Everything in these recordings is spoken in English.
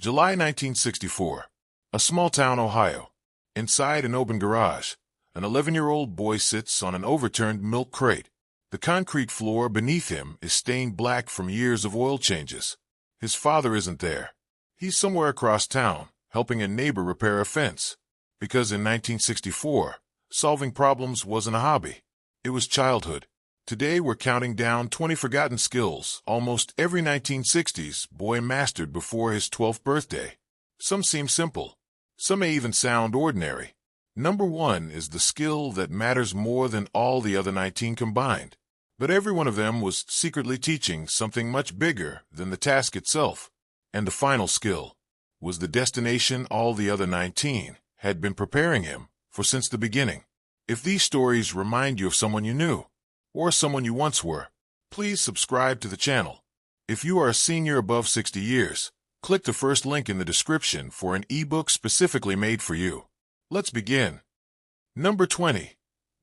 July 1964. A small town, Ohio. Inside an open garage, an 11-year-old boy sits on an overturned milk crate. The concrete floor beneath him is stained black from years of oil changes. His father isn't there. He's somewhere across town, helping a neighbor repair a fence. Because in 1964, solving problems wasn't a hobby. It was childhood. Today we're counting down 20 forgotten skills almost every 1960s boy mastered before his 12th birthday. Some seem simple. Some may even sound ordinary. Number 1 is the skill that matters more than all the other 19 combined. But every one of them was secretly teaching something much bigger than the task itself. And the final skill was the destination all the other 19 had been preparing him for since the beginning. If these stories remind you of someone you knew, or someone you once were, please subscribe to the channel. If you are a senior above 60 years, click the first link in the description for an ebook specifically made for you. Let's begin. Number 20.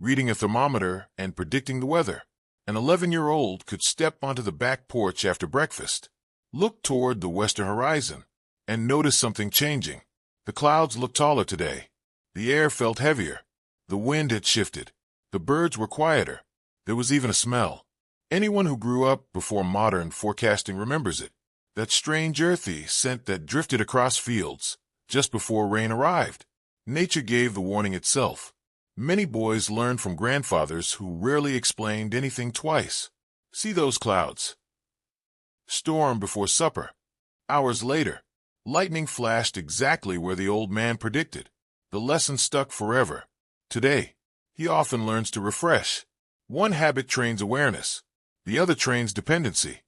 Reading a thermometer and predicting the weather. An 11-year-old could step onto the back porch after breakfast, look toward the western horizon, and notice something changing. The clouds looked taller today. The air felt heavier. The wind had shifted. The birds were quieter. There was even a smell. Anyone who grew up before modern forecasting remembers it. That strange earthy scent that drifted across fields just before rain arrived. Nature gave the warning itself. Many boys learned from grandfathers who rarely explained anything twice. See those clouds? Storm before supper. Hours later, lightning flashed exactly where the old man predicted. The lesson stuck forever. Today, he often learns to refresh. One habit trains awareness. The other trains dependency.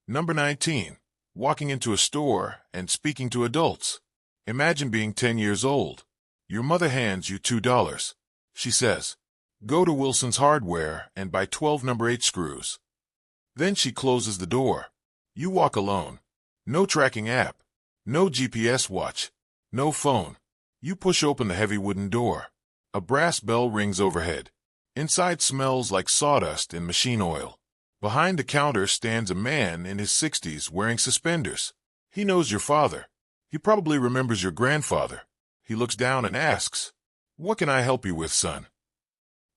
Number 19. Walking into a store and speaking to adults. Imagine being 10 years old. Your mother hands you $2. She says, "Go to Wilson's Hardware and buy 12 number 8 screws." Then she closes the door. You walk alone. No tracking app. No GPS watch. No phone. You push open the heavy wooden door. A brass bell rings overhead. Inside smells like sawdust and machine oil. Behind the counter stands a man in his 60s wearing suspenders. He knows your father. He probably remembers your grandfather. He looks down and asks, "What can I help you with, son?"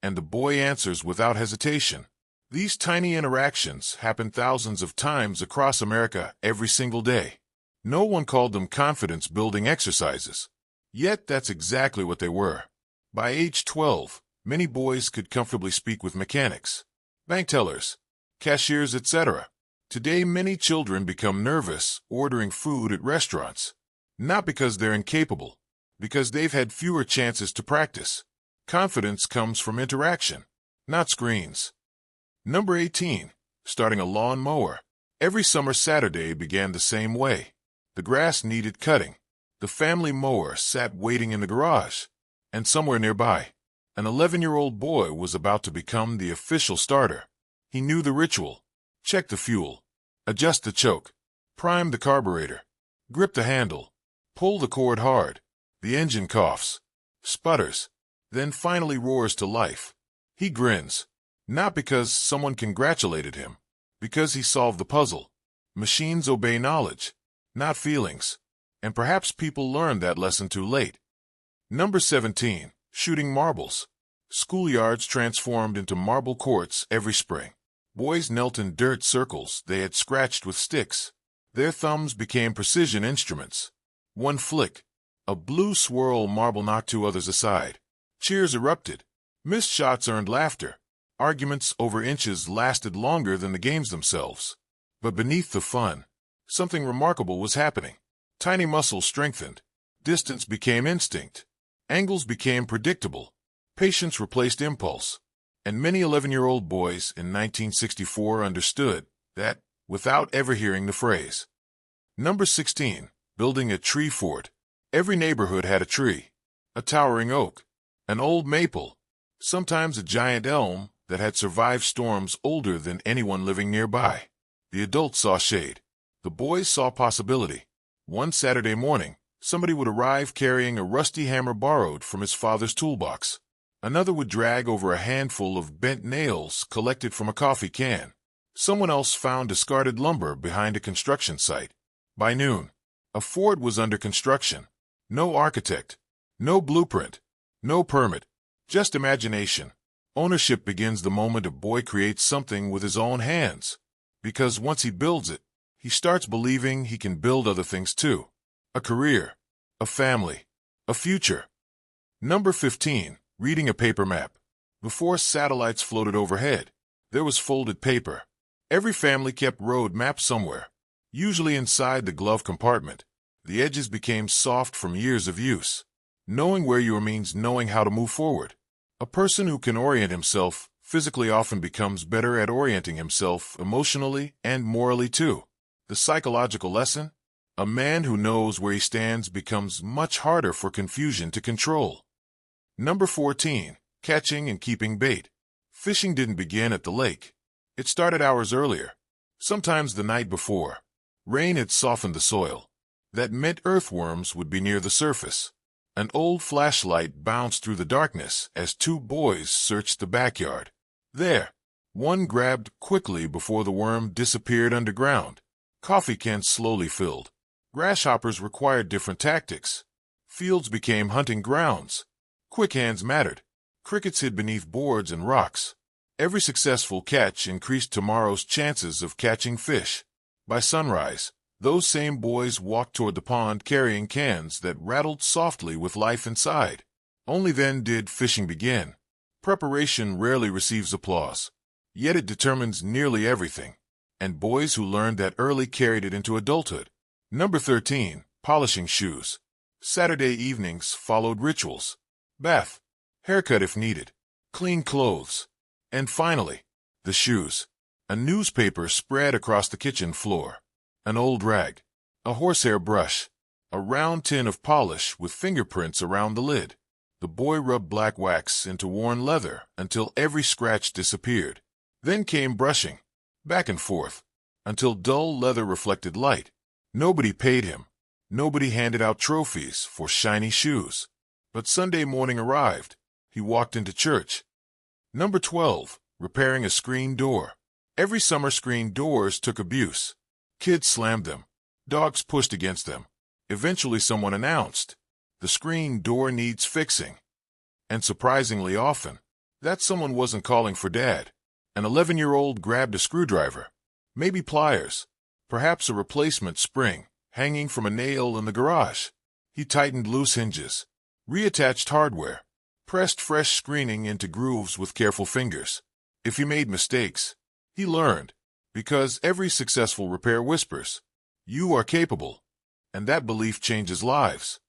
And the boy answers without hesitation. These tiny interactions happen thousands of times across America every single day. No one called them confidence-building exercises. Yet that's exactly what they were. By age 12, many boys could comfortably speak with mechanics, bank tellers, cashiers, etc. Today, many children become nervous ordering food at restaurants. Not because they're incapable, because they've had fewer chances to practice. Confidence comes from interaction, not screens. Number 18. Starting a lawn mower. Every summer Saturday began the same way. The grass needed cutting. The family mower sat waiting in the garage. And somewhere nearby, an 11-year-old boy was about to become the official starter. He knew the ritual. Check the fuel. Adjust the choke. Prime the carburetor. Grip the handle. Pull the cord hard. The engine coughs, sputters, then finally roars to life. He grins. Not because someone congratulated him. Because he solved the puzzle. Machines obey knowledge, not feelings. And perhaps people learned that lesson too late. Number 17. Shooting marbles. Schoolyards transformed into marble courts every spring. Boys knelt in dirt circles they had scratched with sticks. Their thumbs became precision instruments. One flick. A blue swirl marble knocked 2 others aside. Cheers erupted. Missed shots earned laughter. Arguments over inches lasted longer than the games themselves. But beneath the fun, something remarkable was happening. Tiny muscles strengthened. Distance became instinct. Angles became predictable. Patience replaced impulse. And many 11-year-old boys in 1964 understood that without ever hearing the phrase. Number 16. Building a tree fort. Every neighborhood had a tree. A towering oak. An old maple. Sometimes a giant elm that had survived storms older than anyone living nearby. The adults saw shade. The boys saw possibility. One Saturday morning, somebody would arrive carrying a rusty hammer borrowed from his father's toolbox. Another would drag over a handful of bent nails collected from a coffee can. Someone else found discarded lumber behind a construction site. By noon, A fort was under construction. No architect, no blueprint, no permit, just imagination. Ownership begins the moment a boy creates something with his own hands. Because once he builds it, he starts believing he can build other things too. A career, a family, a future. Number 15. Reading a paper map. Before satellites floated overhead, there was folded paper. Every family kept road maps somewhere, usually inside the glove compartment. The edges became soft from years of use. Knowing where you are means knowing how to move forward. A person who can orient himself physically often becomes better at orienting himself emotionally and morally too. The psychological lesson? A man who knows where he stands becomes much harder for confusion to control. Number 14. Catching and keeping bait. Fishing didn't begin at the lake. It started hours earlier, sometimes the night before. Rain had softened the soil. That meant earthworms would be near the surface. An old flashlight bounced through the darkness as two boys searched the backyard. There, one grabbed quickly before the worm disappeared underground. Coffee cans slowly filled. Grasshoppers required different tactics. Fields became hunting grounds. Quick hands mattered. Crickets hid beneath boards and rocks. Every successful catch increased tomorrow's chances of catching fish. By sunrise, those same boys walked toward the pond carrying cans that rattled softly with life inside. Only then did fishing begin. Preparation rarely receives applause, yet it determines nearly everything. And boys who learned that early carried it into adulthood. Number 13. Polishing shoes. Saturday evenings followed rituals. Bath, haircut if needed, clean clothes, and finally, the shoes. A newspaper spread across the kitchen floor. An old rag, a horsehair brush, a round tin of polish with fingerprints around the lid. The boy rubbed black wax into worn leather until every scratch disappeared. Then came brushing, back and forth, until dull leather reflected light. Nobody paid him. Nobody handed out trophies for shiny shoes. But Sunday morning arrived. He walked into church. Number 12. Repairing a screen door. Every summer screen doors took abuse. Kids slammed them. Dogs pushed against them. Eventually someone announced, "The screen door needs fixing." And surprisingly often, that someone wasn't calling for Dad. An 11-year-old grabbed a screwdriver, maybe pliers, perhaps a replacement spring, hanging from a nail in the garage. He tightened loose hinges, reattached hardware, pressed fresh screening into grooves with careful fingers. If he made mistakes, he learned, because every successful repair whispers, "You are capable," and that belief changes lives.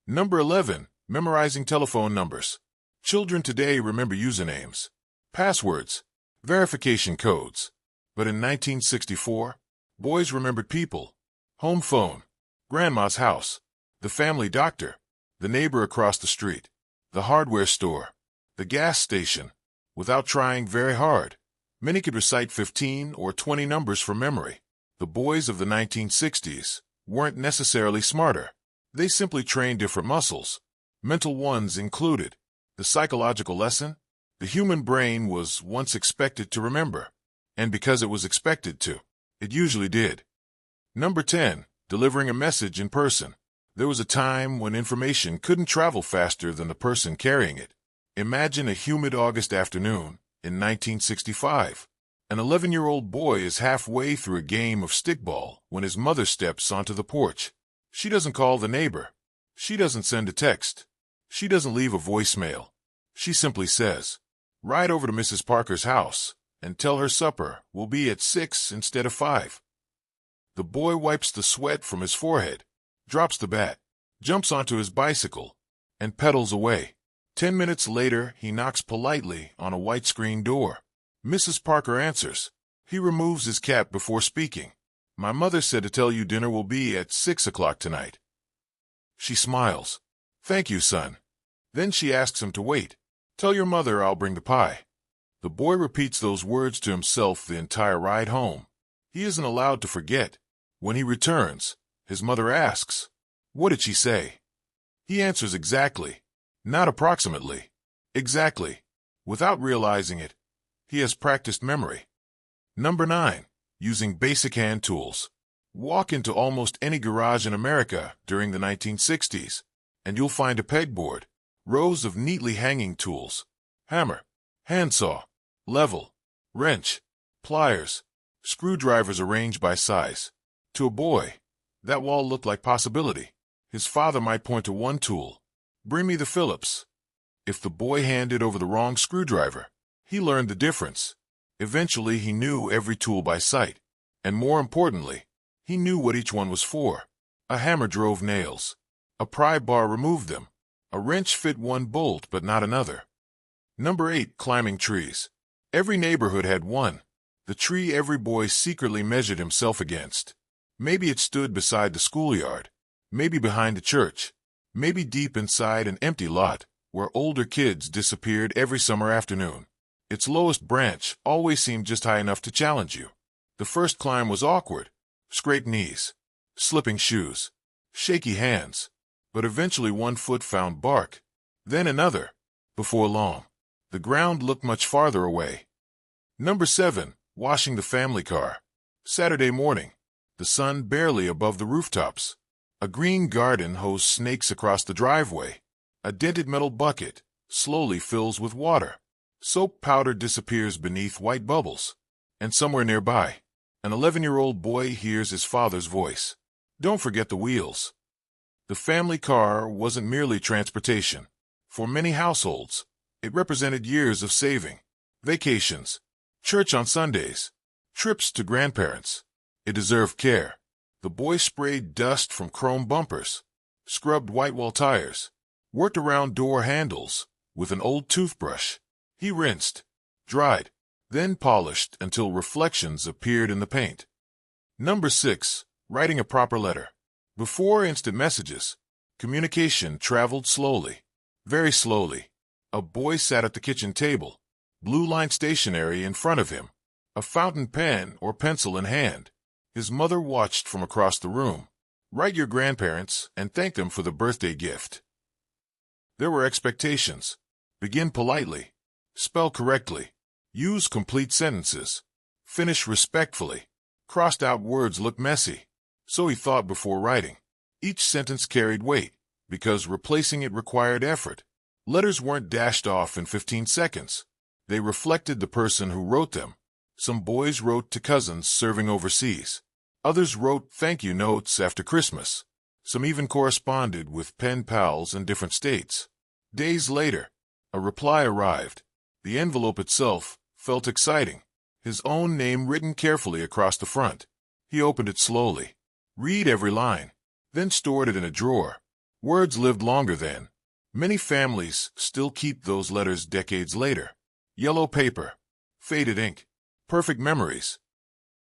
Number 11. Memorizing telephone numbers. Children today remember usernames, passwords, verification codes. But in 1964, boys remembered people. Home phone, grandma's house, the family doctor, the neighbor across the street, the hardware store, the gas station. Without trying very hard, many could recite 15 or 20 numbers from memory. The boys of the 1960s weren't necessarily smarter. They simply trained different muscles, mental ones included. The psychological lesson? The human brain was once expected to remember, and because it was expected to, it usually did. Number 10. Delivering a message in person. There was a time when information couldn't travel faster than the person carrying it. Imagine a humid August afternoon in 1965. An 11-year-old boy is halfway through a game of stickball when his mother steps onto the porch. She doesn't call the neighbor. She doesn't send a text. She doesn't leave a voicemail. She simply says, "Ride over to Mrs. Parker's house and tell her supper will be at 6 instead of 5. The boy wipes the sweat from his forehead, drops the bat, jumps onto his bicycle, and pedals away. 10 minutes later, he knocks politely on a white screen door. Mrs. Parker answers. He removes his cap before speaking. "My mother said to tell you dinner will be at 6 o'clock tonight." She smiles. "Thank you, son." Then she asks him to wait. "Tell your mother I'll bring the pie." The boy repeats those words to himself the entire ride home. He isn't allowed to forget. When he returns, his mother asks, "What did she say?" He answers exactly, not approximately, exactly. Without realizing it, he has practiced memory. Number 9. Using basic hand tools. Walk into almost any garage in America during the 1960s, and you'll find a pegboard, rows of neatly hanging tools, hammer, handsaw, level, wrench, pliers, screwdrivers arranged by size. To a boy, that wall looked like possibility. His father might point to one tool. Bring me the Phillips. If the boy handed over the wrong screwdriver, he learned the difference. Eventually, he knew every tool by sight. And more importantly, he knew what each one was for. A hammer drove nails. A pry bar removed them. A wrench fit one bolt but not another. Number 8. Climbing trees. Every neighborhood had one. The tree every boy secretly measured himself against. Maybe it stood beside the schoolyard. Maybe behind the church. Maybe deep inside an empty lot where older kids disappeared every summer afternoon. Its lowest branch always seemed just high enough to challenge you. The first climb was awkward. Scraped knees, slipping shoes, shaky hands. But eventually one foot found bark, then another. Before long, the ground looked much farther away. Number 7. Washing the family car. Saturday morning, the sun barely above the rooftops. A green garden hose snakes across the driveway. A dented metal bucket slowly fills with water. Soap powder disappears beneath white bubbles. And somewhere nearby, an 11-year-old boy hears his father's voice. Don't forget the wheels. The family car wasn't merely transportation. For many households, it represented years of saving, vacations, church on Sundays, trips to grandparents. It deserved care. The boy sprayed dust from chrome bumpers, scrubbed white wall tires, worked around door handles with an old toothbrush. He rinsed, dried, then polished until reflections appeared in the paint. Number 6. Writing a proper letter. Before instant messages, communication traveled slowly, very slowly. A boy sat at the kitchen table, blue line stationery in front of him, a fountain pen or pencil in hand. His mother watched from across the room. Write your grandparents and thank them for the birthday gift. There were expectations. Begin politely. Spell correctly. Use complete sentences. Finish respectfully. Crossed out words look messy. So he thought before writing. Each sentence carried weight, because replacing it required effort. Letters weren't dashed off in 15 seconds. They reflected the person who wrote them. Some boys wrote to cousins serving overseas. Others wrote thank you notes after Christmas. Some even corresponded with pen pals in different states. Days later, a reply arrived. The envelope itself felt exciting. His own name written carefully across the front. He opened it slowly. Read every line, then stored it in a drawer. Words lived longer then. Many families still keep those letters decades later. Yellow paper, faded ink, perfect memories.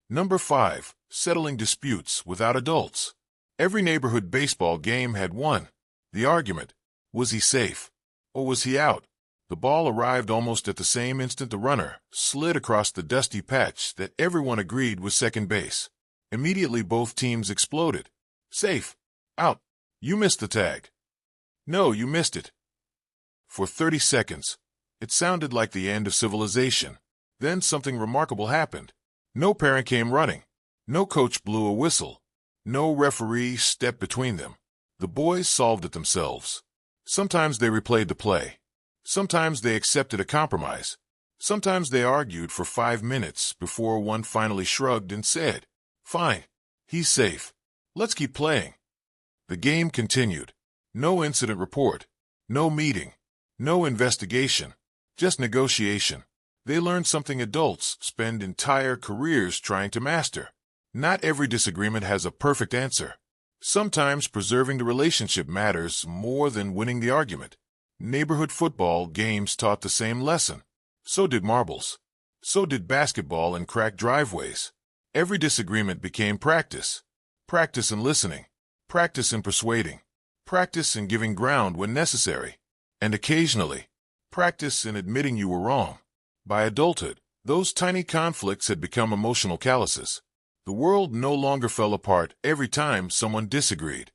Number 5. Settling disputes without adults. Every neighborhood baseball game had one. The argument, was he safe, or was he out? The ball arrived almost at the same instant the runner slid across the dusty patch that everyone agreed was second base. Immediately both teams exploded. Safe. Out. You missed the tag. No, you missed it. For 30 seconds, it sounded like the end of civilization. Then something remarkable happened. No parent came running. No coach blew a whistle. No referee stepped between them. The boys solved it themselves. Sometimes they replayed the play. Sometimes they accepted a compromise. Sometimes they argued for 5 minutes before one finally shrugged and said, "Fine. He's safe. Let's keep playing." The game continued. No incident report. No meeting. No investigation. Just negotiation. They learned something adults spend entire careers trying to master. Not every disagreement has a perfect answer. Sometimes preserving the relationship matters more than winning the argument. Neighborhood football games taught the same lesson. So did marbles. So did basketball and cracked driveways. Every disagreement became practice. Practice in listening. Practice in persuading. Practice in giving ground when necessary. And occasionally, practice in admitting you were wrong. By adulthood, those tiny conflicts had become emotional calluses. The world no longer fell apart every time someone disagreed.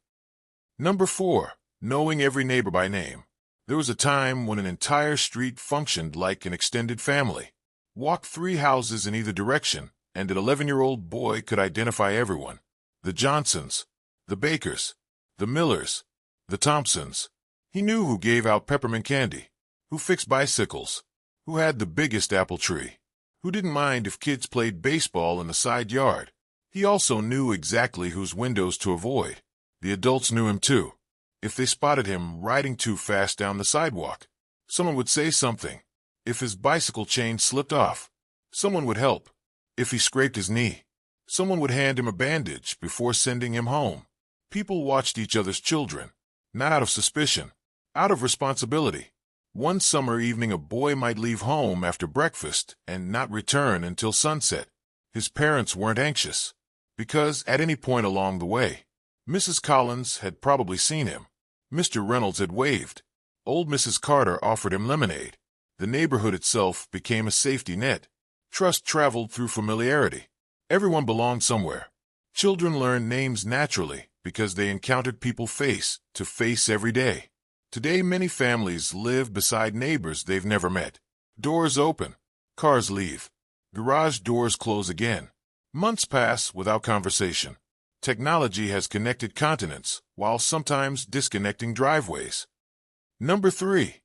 Number 4. Knowing every neighbor by name. There was a time when an entire street functioned like an extended family. Walk 3 houses in either direction, and an 11-year-old boy could identify everyone. The Johnsons, the Bakers, the Millers, the Thompsons. He knew who gave out peppermint candy, who fixed bicycles, who had the biggest apple tree, who didn't mind if kids played baseball in the side yard. He also knew exactly whose windows to avoid. The adults knew him too. If they spotted him riding too fast down the sidewalk, someone would say something. If his bicycle chain slipped off, someone would help. If he scraped his knee, someone would hand him a bandage before sending him home. People watched each other's children, not out of suspicion, out of responsibility. One summer evening a boy might leave home after breakfast and not return until sunset. His parents weren't anxious, because at any point along the way, Mrs. Collins had probably seen him. Mr. Reynolds had waved. Old Mrs. Carter offered him lemonade. The neighborhood itself became a safety net. Trust traveled through familiarity. Everyone belonged somewhere. Children learned names naturally because they encountered people face to face every day. Today, many families live beside neighbors they've never met. Doors open. Cars leave. Garage doors close again. Months pass without conversation. Technology has connected continents, while sometimes disconnecting driveways. Number 3.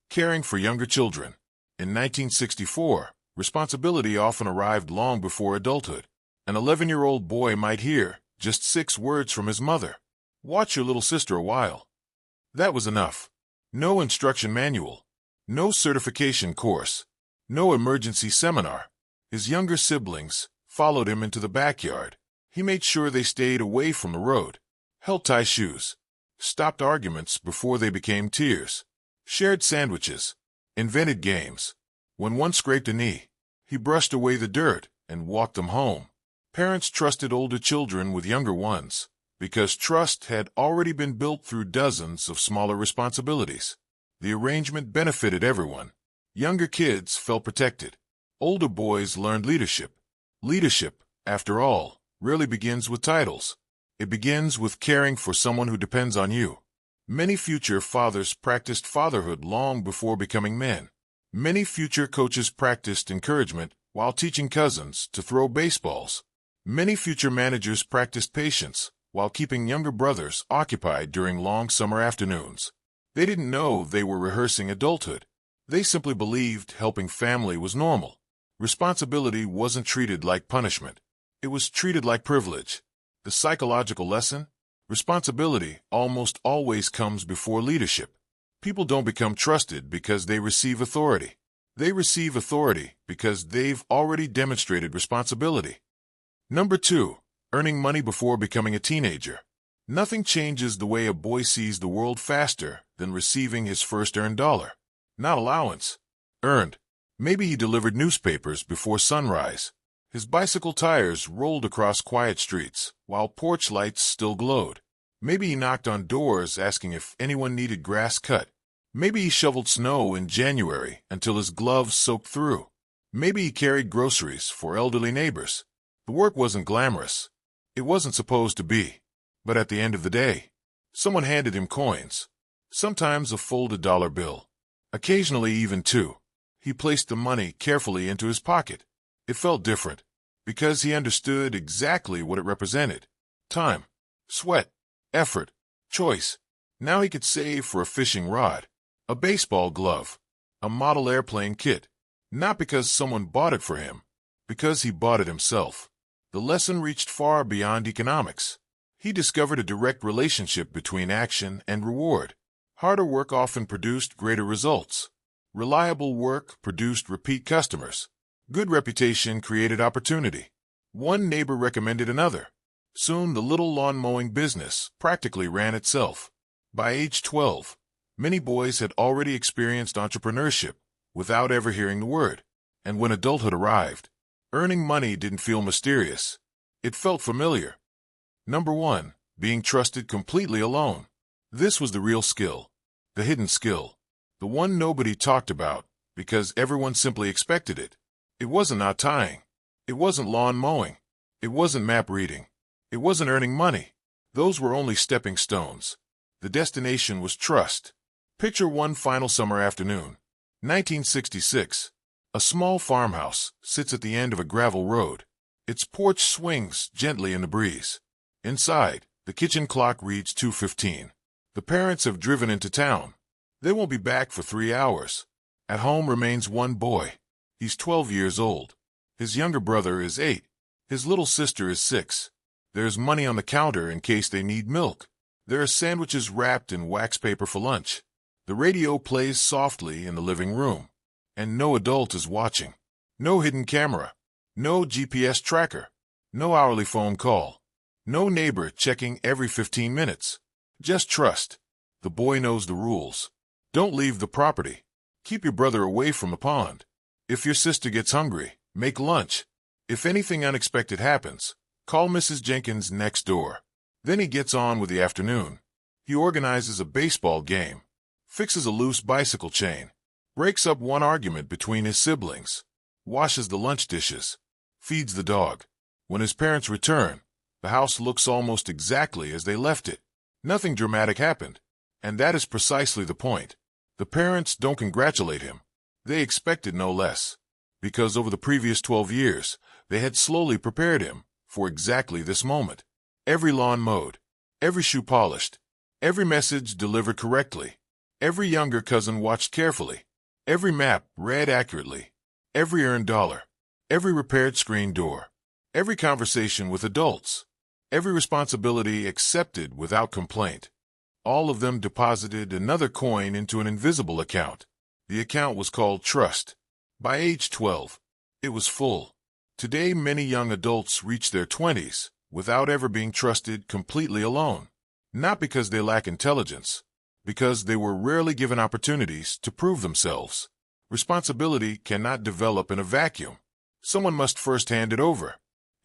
Caring for younger children. In 1964, responsibility often arrived long before adulthood. An 11-year-old boy might hear just 6 words from his mother. Watch your little sister a while. That was enough. No instruction manual. No certification course. No emergency seminar. His younger siblings followed him into the backyard. He made sure they stayed away from the road, helped tie shoes, stopped arguments before they became tears, shared sandwiches, invented games. When one scraped a knee, he brushed away the dirt and walked them home. Parents trusted older children with younger ones because trust had already been built through dozens of smaller responsibilities. The arrangement benefited everyone. Younger kids felt protected. Older boys learned leadership. Leadership, after all, rarely begins with titles. It begins with caring for someone who depends on you. Many future fathers practiced fatherhood long before becoming men. Many future coaches practiced encouragement while teaching cousins to throw baseballs. Many future managers practiced patience while keeping younger brothers occupied during long summer afternoons. They didn't know they were rehearsing adulthood. They simply believed helping family was normal. Responsibility wasn't treated like punishment. It was treated like privilege. The psychological lesson? Responsibility almost always comes before leadership. People don't become trusted because they receive authority. They receive authority because they've already demonstrated responsibility. Number 2. Earning money before becoming a teenager. Nothing changes the way a boy sees the world faster than receiving his first earned dollar. Not allowance. Earned. Maybe he delivered newspapers before sunrise. His bicycle tires rolled across quiet streets, while porch lights still glowed. Maybe he knocked on doors asking if anyone needed grass cut. Maybe he shoveled snow in January until his gloves soaked through. Maybe he carried groceries for elderly neighbors. The work wasn't glamorous. It wasn't supposed to be. But at the end of the day, someone handed him coins. Sometimes a folded dollar bill. Occasionally even 2. He placed the money carefully into his pocket. It felt different, because he understood exactly what it represented. Time, sweat, effort, choice. Now he could save for a fishing rod, a baseball glove, a model airplane kit. Not because someone bought it for him, because he bought it himself. The lesson reached far beyond economics. He discovered a direct relationship between action and reward. Harder work often produced greater results. Reliable work produced repeat customers. Good reputation created opportunity. One neighbor recommended another. Soon the little lawn mowing business practically ran itself. By age 12, many boys had already experienced entrepreneurship without ever hearing the word. And when adulthood arrived, earning money didn't feel mysterious. It felt familiar. Number 1. Being trusted completely alone. This was the real skill. The hidden skill. The one nobody talked about because everyone simply expected it. It wasn't knot tying. It wasn't lawn mowing. It wasn't map reading. It wasn't earning money. Those were only stepping stones. The destination was trust. Picture one final summer afternoon. 1966. A small farmhouse sits at the end of a gravel road. Its porch swings gently in the breeze. Inside, the kitchen clock reads 2:15. The parents have driven into town. They won't be back for 3 hours. At home remains one boy. He's 12 years old. His younger brother is 8. His little sister is 6. There's money on the counter in case they need milk. There are sandwiches wrapped in wax paper for lunch. The radio plays softly in the living room. And no adult is watching. No hidden camera. No GPS tracker. No hourly phone call. No neighbor checking every 15 minutes. Just trust. The boy knows the rules. Don't leave the property. Keep your brother away from the pond. If your sister gets hungry, make lunch. If anything unexpected happens, call Mrs. Jenkins next door. Then he gets on with the afternoon. He organizes a baseball game, fixes a loose bicycle chain, breaks up one argument between his siblings, washes the lunch dishes, feeds the dog. When his parents return, the house looks almost exactly as they left it. Nothing dramatic happened. And that is precisely the point. The parents don't congratulate him. They expected no less. Because over the previous 12 years, they had slowly prepared him for exactly this moment. Every lawn mowed, every shoe polished, every message delivered correctly, every younger cousin watched carefully, every map read accurately, every earned dollar, every repaired screen door, every conversation with adults, every responsibility accepted without complaint. All of them deposited another coin into an invisible account. The account was called trust. By age 12, it was full. Today, many young adults reach their 20s without ever being trusted completely alone. Not because they lack intelligence, because they were rarely given opportunities to prove themselves. Responsibility cannot develop in a vacuum. Someone must first hand it over,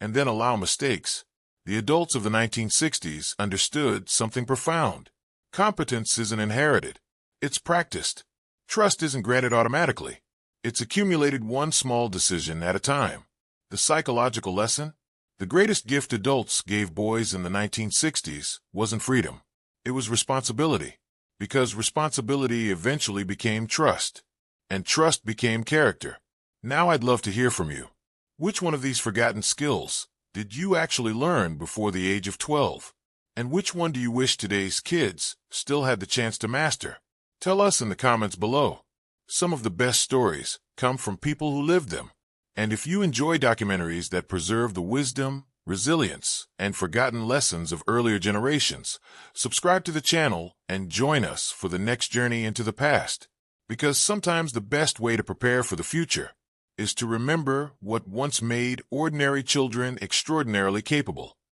and then allow mistakes. The adults of the 1960s understood something profound. Competence isn't inherited. It's practiced. Trust isn't granted automatically. It's accumulated one small decision at a time. The psychological lesson? The greatest gift adults gave boys in the 1960s wasn't freedom. It was responsibility. Because responsibility eventually became trust. And trust became character. Now I'd love to hear from you. Which one of these forgotten skills did you actually learn before the age of 12? And which one do you wish today's kids still had the chance to master? Tell us in the comments below. Some of the best stories come from people who lived them. And if you enjoy documentaries that preserve the wisdom, resilience, and forgotten lessons of earlier generations, subscribe to the channel and join us for the next journey into the past. Because sometimes the best way to prepare for the future is to remember what once made ordinary children extraordinarily capable.